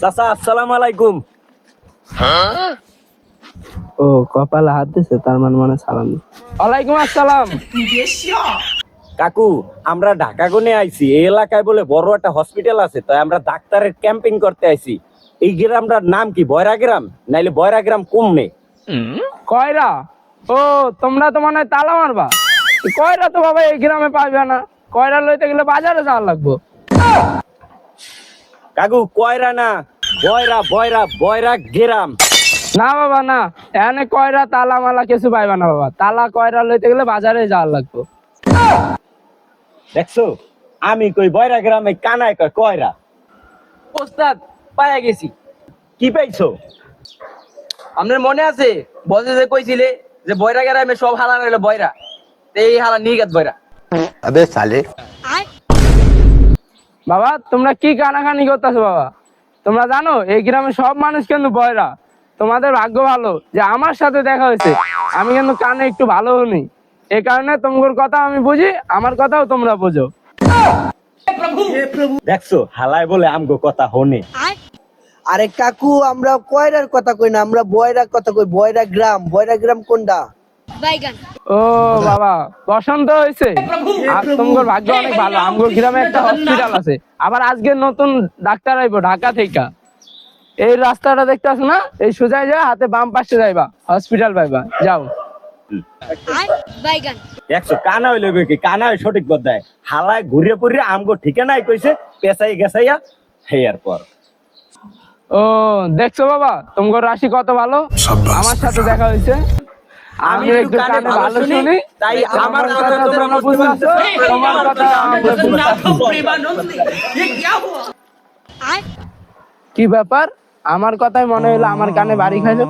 চাচা আসসালামু আলাইকুম। ও কপালে হাত দিছে, তার মানে সালাম। ওয়ালাইকুম আসসালাম। কাকু, আমরা ঢাকা গুনে আইছি। এই এলাকায় বলে বড় একটা হসপিটাল আছে, তাই আমরা ডাক্তারের ক্যাম্পিং করতে আইছি। এই গ্রামটার নাম কি? বয়রা গ্রাম নাইলে বয়রা গ্রাম কমনে? কয়রা? ও তোমরা তো মনে হয় তালা মারবা। কয়রা তো বাবা এই গ্রামে পাইবে না। কয়রা লইতে গেলে বাজারে যাওয়া লাগবো। কাকু, কয়রা না, বয়রা বয়রা বয়রা গ্রাম। না বাবা না, এখানে কয়রা তালা মালা কিছু পাইবা না বাবা। তালা কয়রা লইতে গেলে বাজারে যাওয়া লাগবো। দেখছো, আমি কই বয়রা গ্রামে, কানায় কয় কয়রা। ওস্তাদ পায়া গেছি। কি পাইছো? আপনার মনে আছে বসে যে কইছিলে যে বয়রা গ্রামে সব হালা রইলো বয়রা, তো এই হালা নির্গাত বয়রা। अबे साले। বাবা তোমরা কি কানাকানি করতেছো বাবা? তোমরা জানো এই গ্রামে সব মানুষ কিন্তু বয়রা। তোমাদের ভাগ্য ভালো যে আমার সাথে দেখা হয়েছে। আমি কিন্তু কানে একটু ভালো হইনি, এই কারণে তোমার কথা আমি বুঝি, আমার কথাও তোমরা বুঝো। দেখছো, হালায় বলে আমগো কথা হনে। আরে কাকু, আমরা কয়রার কথা কই না, আমরা বয়রার কথা কই। বয়রা গ্রাম কোনটা? ও বাবা, বসন্ত হয়েছে। আর তোমার ভাগ্য অনেক ভালো, আমগোর গ্রামে একটা হসপিটাল আছে। আবার আজকে নতুন ডাক্তার আইবো ঢাকা থেকে। এই রাস্তাটা দেখতেছ না, এই সোজা যা হাতে বাম পাশে যাইবা, হসপিটাল পাইবা। যাও। দেখছো, কানা হইলে কি? কানা হই সঠিক বদায়। হালায় ঘুরে পুরে আমগো ঠিকানাই কইছে, পেছাই গেছাইয়া হেয়ার পর। ও দেখছো বাবা, তোমার রাশি কত ভালো। আমার সাথে দেখা হয়েছে। আমি একটু কানে ভালো শুনি, তাই আমার কথা তোমরা বুঝতেছো, তোমার কথা আমরা বুঝতেছি। কি ব্যাপার? আমার কথাই মনে হলো আমার কানে বাড়ি খাইলো।